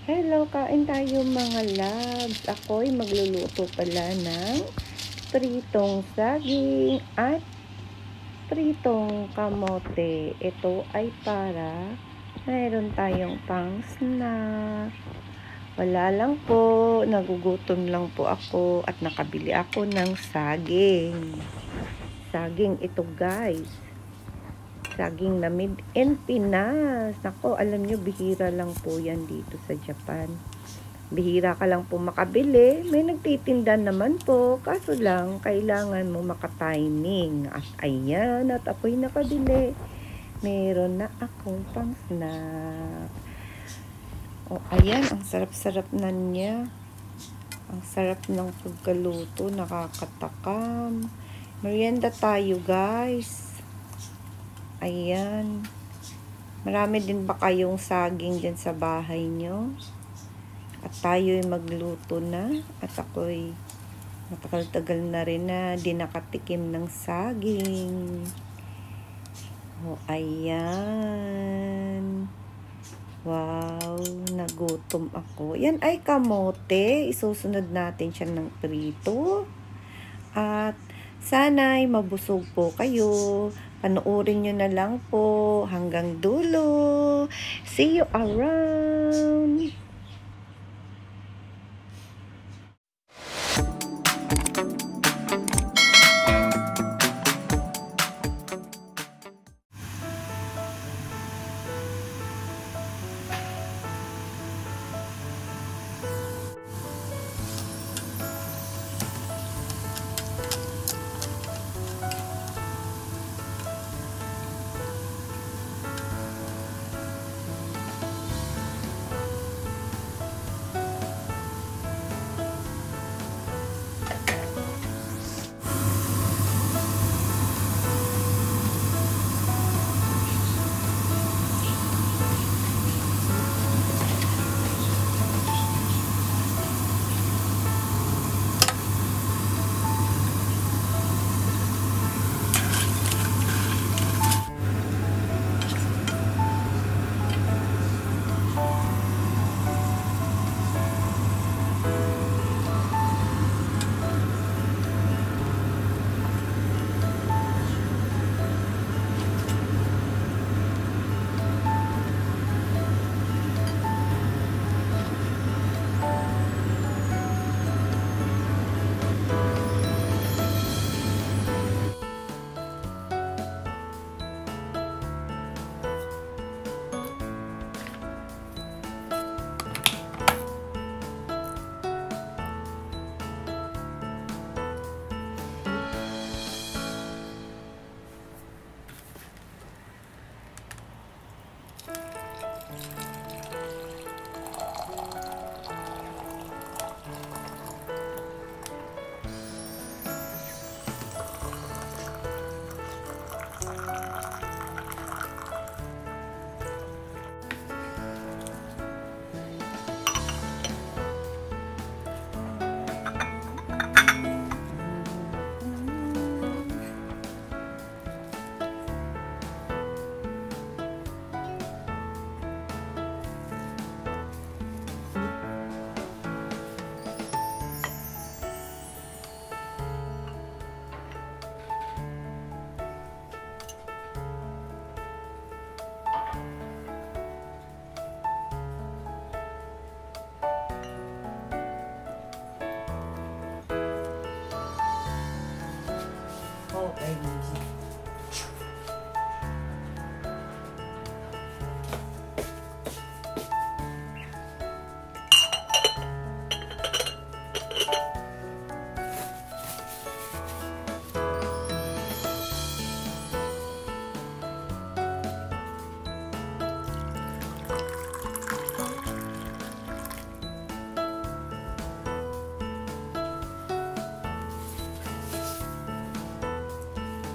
Hello, kain tayo mga loves. Ako'y magluluto pala ng pritong saging at pritong kamote. Ito ay para mayroon tayong pang snack. Wala lang po, nagugutom lang po ako at nakabili ako ng saging. Saging ito guys. Saging na made in Pinas. Ako, alam nyo, bihira lang po yan dito sa Japan. Bihira ka lang po makabili. May nagtitinda naman po. Kaso lang, kailangan mo makatiming. At ayan, at ako'y nakabili. Meron na akong pang snack. O, ayan, ang sarap-sarap na niya. Ang sarap ng pagkaluto. Nakakatakam. Merienda tayo, guys. Ayan. Marami din ba kayong saging dyan sa bahay nyo? At tayo'y magluto na. At ako'y matagal-tagal na rin na di nakatikim ng saging. O, ayan. Wow, nagutom ako. Yan ay kamote. Isusunod natin siya ng prito. At sana'y mabusog po kayo. Panoorin nyo na lang po hanggang dulo. See you around!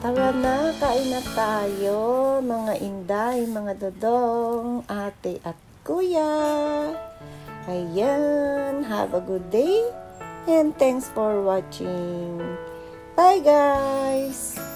Tara na, kain na tayo, mga inday, mga dodong, ate at kuya. Ayan, have a good day and thanks for watching. Bye guys!